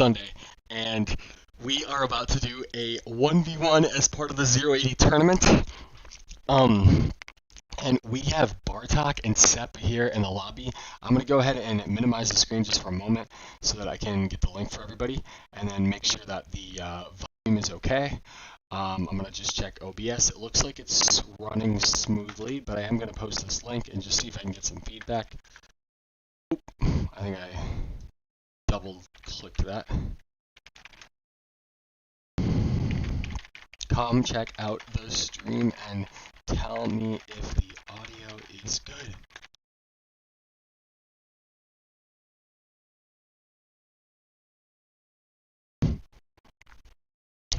Sunday, and we are about to do a 1v1 as part of the 080 tournament. Um, and we have Bartok and Sepp here in the lobby. I'm going to go ahead and minimize the screen just for a moment so that I can get the link for everybody, and then make sure that the volume is okay. I'm going to just check OBS. It looks like it's running smoothly, but I am going to post this link and just see if I can get some feedback. Oop, I think I double-clicked that. Come check out the stream and tell me if the audio is good.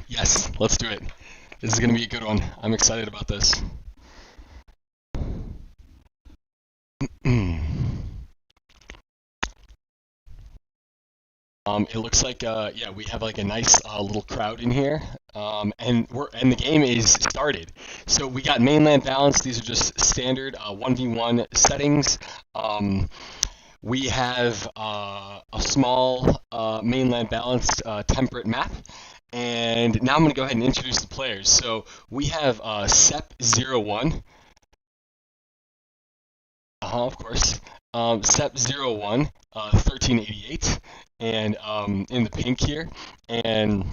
Yes, let's do it. This is going to be a good one. I'm excited about this. It looks like yeah, we have like a nice little crowd in here, and the game is started. So we got mainland balance. These are just standard 1v1 settings. We have a small mainland balanced temperate map, and now I'm going to go ahead and introduce the players. So we have sepp01. Of course. sepp01, 1388. And in the pink here, and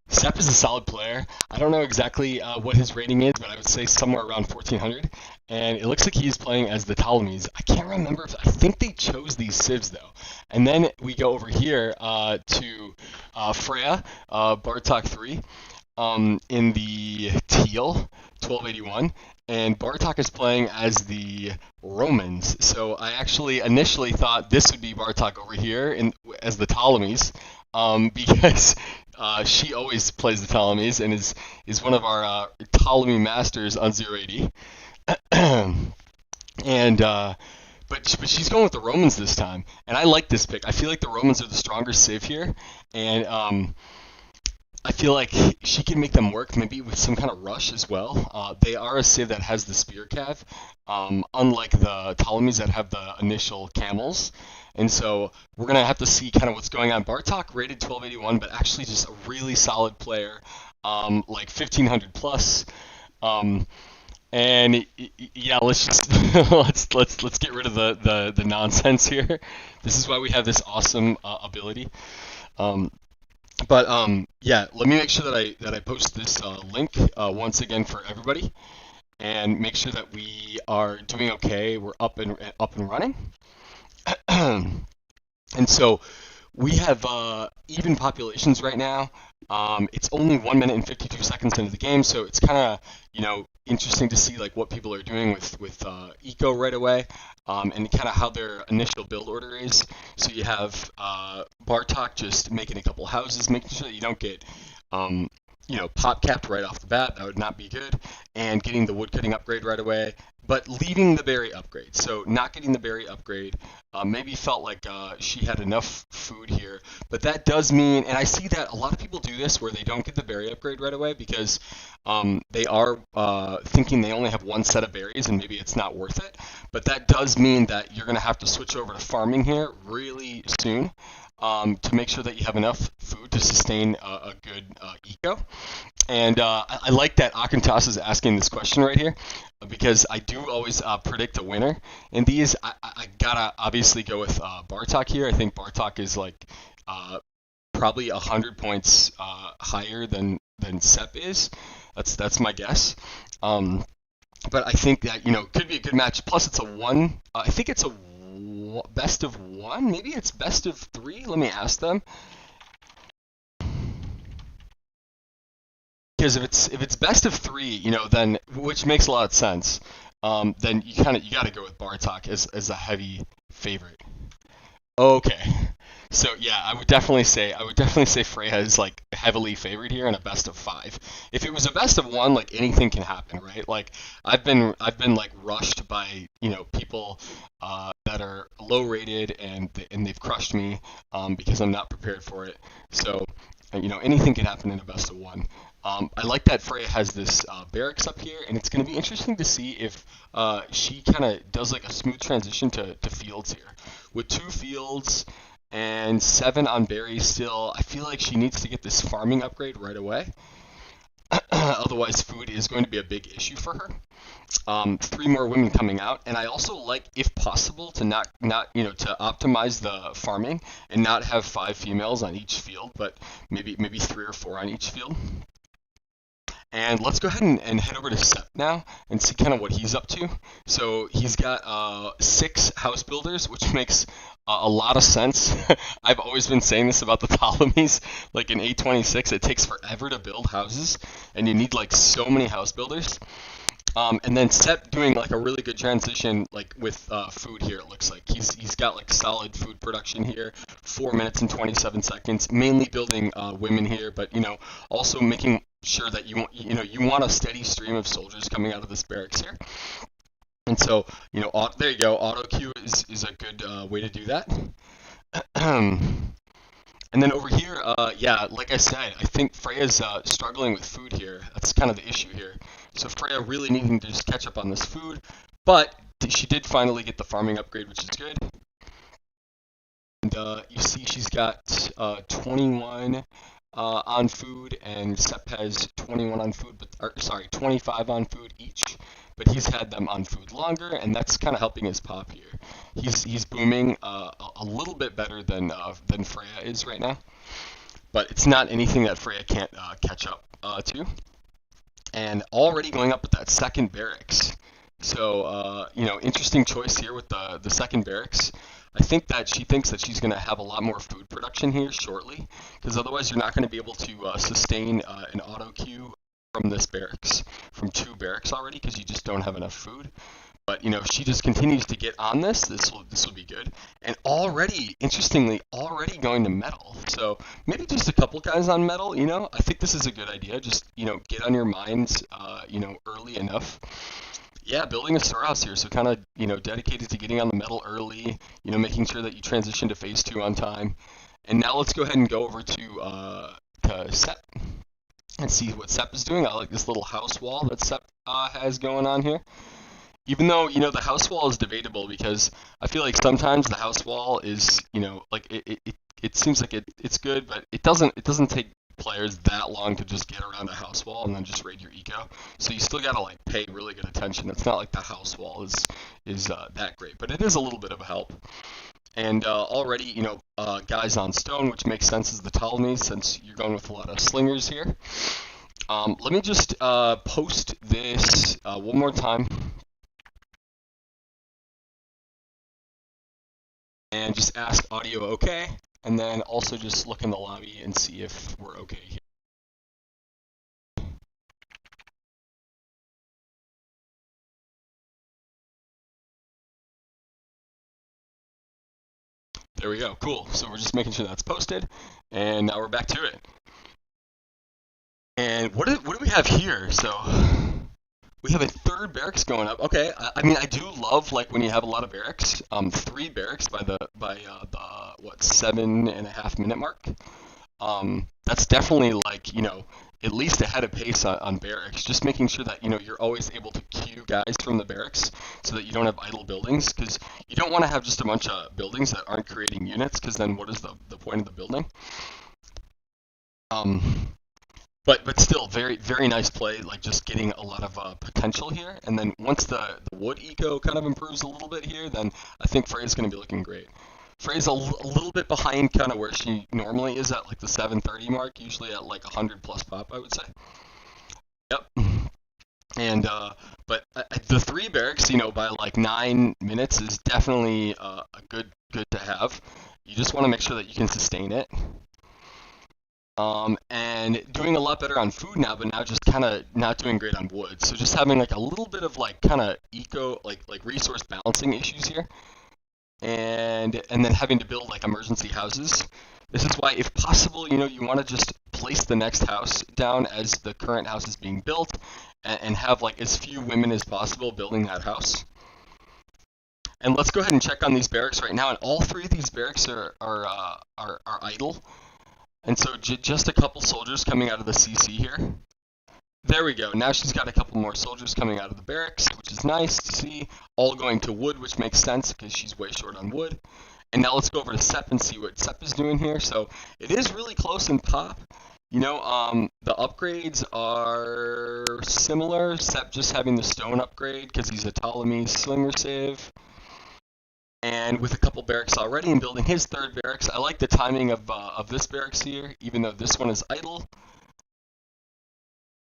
Sepp is a solid player. I don't know exactly what his rating is, but I would say somewhere around 1400. And it looks like he's playing as the Ptolemies. I can't remember if I think they chose these civs though. And then we go over here to Freyja, Bartok 3, in the teal, 1281. And Bartok is playing as the Romans. So I actually initially thought this would be Bartok over here as the Ptolemies, because she always plays the Ptolemies and is one of our Ptolemy masters on 080. And but she's going with the Romans this time, and I like this pick. I feel like the Romans are the stronger civ here, and I feel like she can make them work, maybe with some kind of rush as well. They are a civ that has the spear cav, unlike the Ptolemies that have the initial camels. And so we're going to have to see kind of what's going on. Bartok rated 1281, but actually just a really solid player, like 1500 plus. And yeah, let's just let's get rid of the nonsense here. This is why we have this awesome ability. But yeah, let me make sure that I post this link once again for everybody, and make sure that we are doing okay. We're up and running, and so we have even populations right now. It's only 1 minute and 52 seconds into the game, so it's kind of interesting to see like what people are doing with eco right away, and kind of how their initial build order is. So you have Bartok just making a couple houses, making sure that you don't get pop capped right off the bat. That would not be good. And getting the woodcutting upgrade right away, but leaving the berry upgrade. So not getting the berry upgrade, maybe felt like she had enough food here, but that does mean, and I see that a lot of people do this where they don't get the berry upgrade right away because they are thinking they only have one set of berries and maybe it's not worth it. But that does mean that you're going to have to switch over to farming here really soon. To make sure that you have enough food to sustain a good eco. And I like that Akantas is asking this question right here, because I do always predict a winner in these. I gotta obviously go with Bartok here. I think Bartok is like probably 100 points higher than Sepp is. That's my guess. But I think that could be a good match. Plus it's a one. I think it's a best of one, maybe it's best of three. Let me ask them, because if it's best of three, then, which makes a lot of sense, then you got to go with Bartok as a heavy favorite. Okay, so yeah, I would definitely say Freyja is like heavily favored here in a best of 5. If it was a best of 1, like anything can happen, right? Like I've been like rushed by people that are low rated and they've crushed me because I'm not prepared for it. So anything can happen in a best of 1. I like that Freyja has this barracks up here, and it's going to be interesting to see if she kind of does like a smooth transition to fields here. With 2 fields and 7 on berries still. I feel like she needs to get this farming upgrade right away. Otherwise, food is going to be a big issue for her. 3 more women coming out, and I also like, if possible, to not to optimize the farming and not have 5 females on each field, but maybe 3 or 4 on each field. And let's go ahead and head over to Sepp now and see kind of what he's up to. So he's got 6 house builders, which makes a lot of sense. I've always been saying this about the Ptolemies. Like in 826, it takes forever to build houses, and you need like so many house builders. And then Sepp doing like a really good transition, like with food here. It looks like he's got like solid food production here, 4 minutes and 27 seconds. Mainly building women here, but also making sure that you want a steady stream of soldiers coming out of this barracks here. And so there you go. Auto queue is a good way to do that. And then over here, yeah, like I said, I think Freyja's struggling with food here. That's kind of the issue here. So Freyja really needing to just catch up on this food, but she did finally get the farming upgrade, which is good. And you see she's got 21 on food, and Sepp has 21 on food, but sorry, 25 on food each. But he's had them on food longer, and that's kind of helping his pop here. He's booming a little bit better than Freyja is right now, but it's not anything that Freyja can't catch up to. And already going up with that second barracks. So interesting choice here with the second barracks. I think that she thinks that she's going to have a lot more food production here shortly, because otherwise you're not going to be able to sustain an auto queue from this barracks, from 2 barracks already, because you just don't have enough food. But if she just continues to get on this will be good. And interestingly, already going to metal. So maybe just a couple guys on metal. I think this is a good idea. Just get on your minds, early enough. Yeah, building a storehouse here, so kind of dedicated to getting on the metal early. Making sure that you transition to phase 2 on time. And now let's go ahead and go over to Sepp and see what Sepp is doing. I like this little house wall that Sepp has going on here. Even though, the house wall is debatable, because I feel like sometimes the house wall is, like it seems like it's good, but it doesn't take players that long to just get around a house wall and then just raid your eco. So you still gotta like pay really good attention. It's not like the house wall is that great, but it is a little bit of a help. And already, guys on stone, which makes sense as the Ptolemies, since you're going with a lot of slingers here. Let me just post this one more time. And just ask audio okay, and then also just look in the lobby and see if we're okay here. There we go, cool. So we're just making sure that's posted, and now we're back to it. And what do we have here? So we have a 3rd barracks going up. Okay, I mean, I do love like when you have a lot of barracks. 3 barracks by the 7.5 minute mark. That's definitely like at least ahead of pace on barracks. Just making sure that you're always able to queue guys from the barracks so that you don't have idle buildings, because you don't want to have just a bunch of buildings that aren't creating units, because then what is the point of the building? But still, very, very nice play, like just getting a lot of potential here. And then once the wood eco kind of improves a little bit here, then I think Freyja's going to be looking great. Freyja's a little bit behind kind of where she normally is at like the 730 mark, usually at like 100 plus pop, I would say. Yep. And but the 3 barracks, by like 9 minutes is definitely a good to have. You just want to make sure that you can sustain it. And doing a lot better on food now, but now just kind of not doing great on wood. So just having like a little bit of like kind of eco, like resource balancing issues here. And then having to build like emergency houses. This is why, if possible, you want to just place the next house down as the current house is being built, and have like as few women as possible building that house. And let's go ahead and check on these barracks right now. And all 3 of these barracks are idle. And so just a couple soldiers coming out of the CC here. There we go. Now she's got a couple more soldiers coming out of the barracks, which is nice to see. All going to wood, which makes sense because she's way short on wood. And now let's go over to sepp and see what sepp is doing here. So it is really close in pop. The upgrades are similar. Sepp just having the stone upgrade because he's a Ptolemy slinger save. And with a couple barracks already and building his third barracks, I like the timing of this barracks here, even though this one is idle.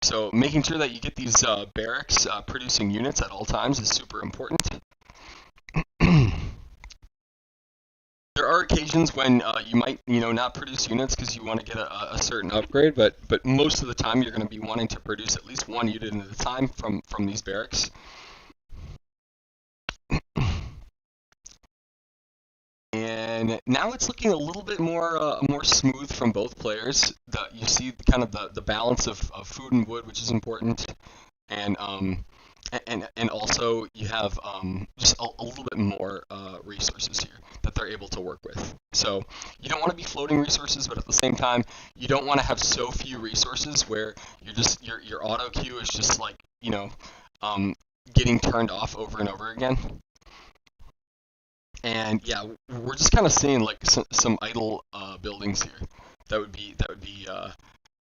So making sure that you get these barracks producing units at all times is super important. There are occasions when you might, not produce units because you want to get a certain upgrade, but most of the time you're going to be wanting to produce at least one unit at a time from these barracks. And now it's looking a little bit more smooth from both players. You see kind of the balance of food and wood, which is important, and also you have just a little bit more resources here that they're able to work with. So you don't want to be floating resources, but at the same time, you don't want to have so few resources where your auto queue is just like getting turned off over and over again. And yeah, we're just kind of seeing like some idle buildings here. That would be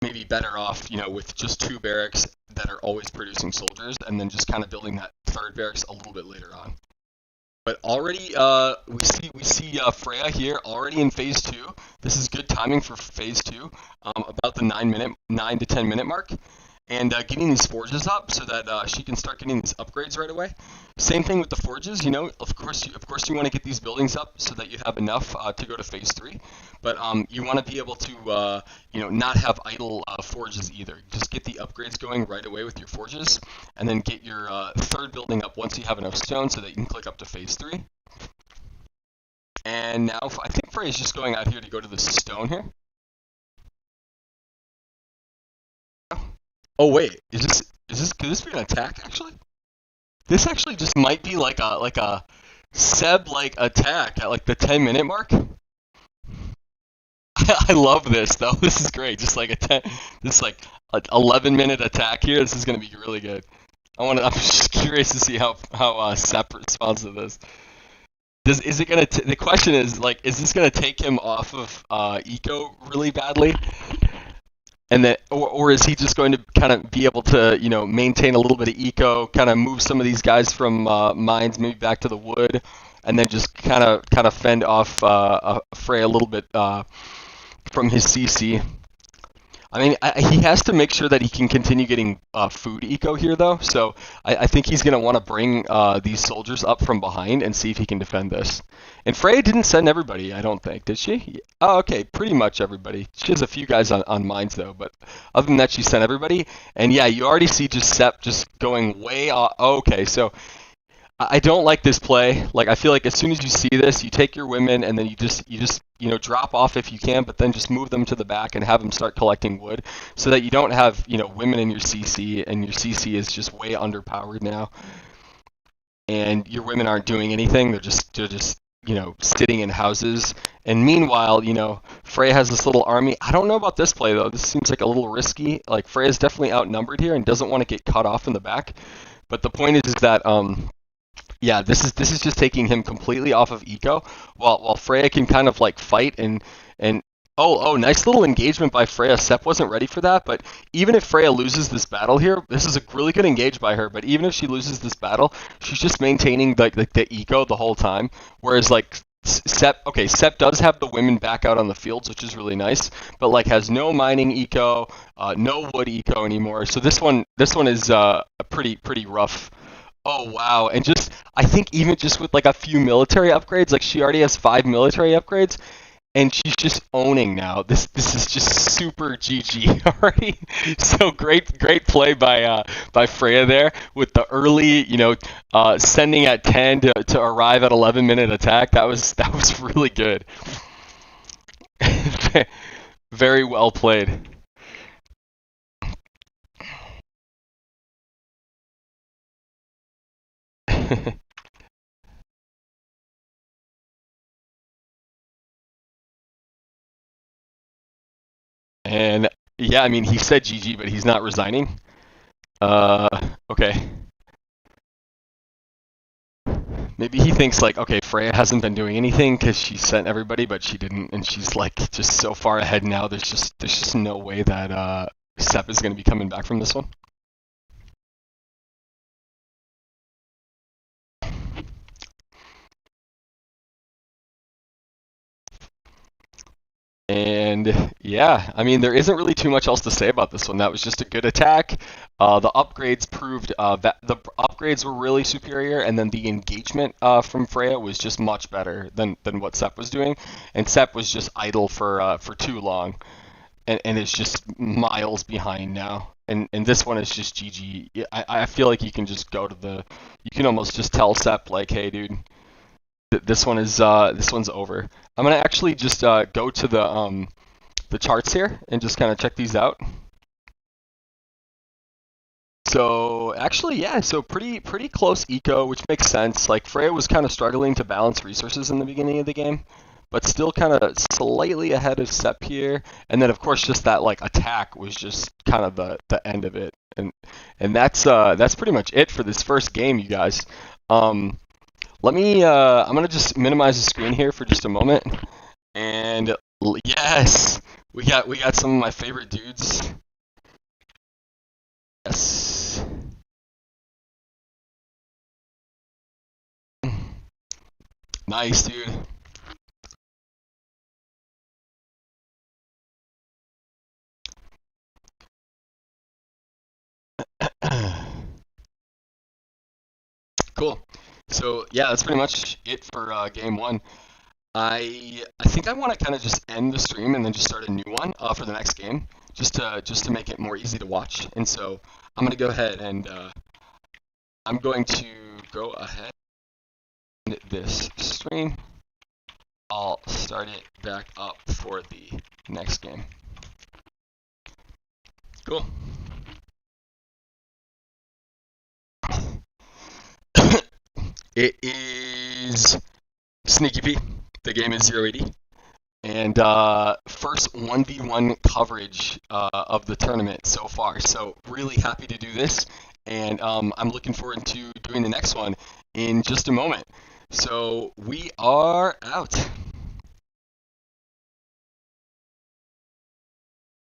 maybe better off, with just two barracks that are always producing soldiers, and then just kind of building that third barracks a little bit later on. But already, we see Freyja here already in phase 2. This is good timing for phase 2, about the 9 to 10 minute mark, and getting these forges up so that she can start getting these upgrades right away. Same thing with the forges. Of course you want to get these buildings up so that you have enough to go to phase 3. But you want to be able to not have idle forges either. Just get the upgrades going right away with your forges, and then get your third building up once you have enough stone so that you can click up to phase 3. And now I think Frey is just going out here to go to the stone here. Oh wait, could this be an attack actually? This actually just might be like a Seb like attack at like the 10-minute mark. I love this though. This is great. Just like this like 11-minute attack here. This is gonna be really good. I'm just curious to see how Sepp responds to this. The question is like, is this gonna take him off of eco really badly? And then, or is he just going to kind of be able to, maintain a little bit of eco, kind of move some of these guys from mines maybe back to the wood, and then just kind of fend off Frey a little bit from his CC. I mean, he has to make sure that he can continue getting food eco here, though. So I think he's going to want to bring these soldiers up from behind and see if he can defend this. And Frey didn't send everybody, I don't think, did she? Oh, okay, pretty much everybody. She has a few guys on mines, though. But other than that, she sent everybody. And yeah, you already see just Sepp just going way off. Oh, okay, so I don't like this play. Like, I feel like as soon as you see this, you take your women and then you just drop off if you can, but then just move them to the back and have them start collecting wood so that you don't have, women in your CC, and your CC is just way underpowered now. And your women aren't doing anything. They're just sitting in houses. And meanwhile, Frey has this little army. I don't know about this play though. This seems like a little risky. Like, Frey is definitely outnumbered here and doesn't want to get cut off in the back. But the point is that yeah, this is just taking him completely off of eco, while Freyja can kind of like fight and oh, nice little engagement by Freyja. Sepp wasn't ready for that, but even if Freyja loses this battle here, this is a really good engage by her. But even if she loses this battle, she's just maintaining like the eco the whole time. Whereas like Sepp does have the women back out on the fields, which is really nice, but like has no mining eco, no wood eco anymore. So this one is a pretty rough. Oh wow, and I think even just with like a few military upgrades, like she already has 5 military upgrades, and she's just owning now. This is just super GG already. So great play by Freyja there with the early, sending at 10 to arrive at 11-minute attack. That was really good. Very well played. And yeah, I mean, he said GG, but he's not resigning. Okay. Maybe he thinks like, okay, Freya hasn't been doing anything because she sent everybody, but she didn't, and she's like just so far ahead now. There's just no way that Sepp is going to be coming back from this one. And yeah, I mean, there isn't really too much else to say about this one. That was just a good attack. The upgrades proved that the upgrades were really superior, and then the engagement from Freya was just much better than what Sepp was doing. And Sepp was just idle for too long, and is just miles behind now. And this one is just GG. I feel like you can just go to the, you can almost just tell Sepp like, hey, dude, this one's over. I'm gonna actually just go to the charts here and just kind of check these out. So actually, yeah, so pretty close eco, which makes sense. Like Freya was kind of struggling to balance resources in the beginning of the game, but still kind of slightly ahead of Sepp here. And then of course just that like attack was just kind of the end of it. And that's pretty much it for this first game, you guys. Let me, I'm gonna just minimize the screen here for just a moment. And yes, we got some of my favorite dudes. Yes. Nice, dude. Cool. So yeah, that's pretty much it for game one. I think I want to kind of just end the stream and then just start a new one for the next game, just to make it more easy to watch. And so I'm gonna go ahead and I'm going to go ahead and end this stream. I'll start it back up for the next game. Cool. It is Sneaky P. The game is 080. And first 1v1 coverage of the tournament so far. So really happy to do this. And I'm looking forward to doing the next one in just a moment. So we are out.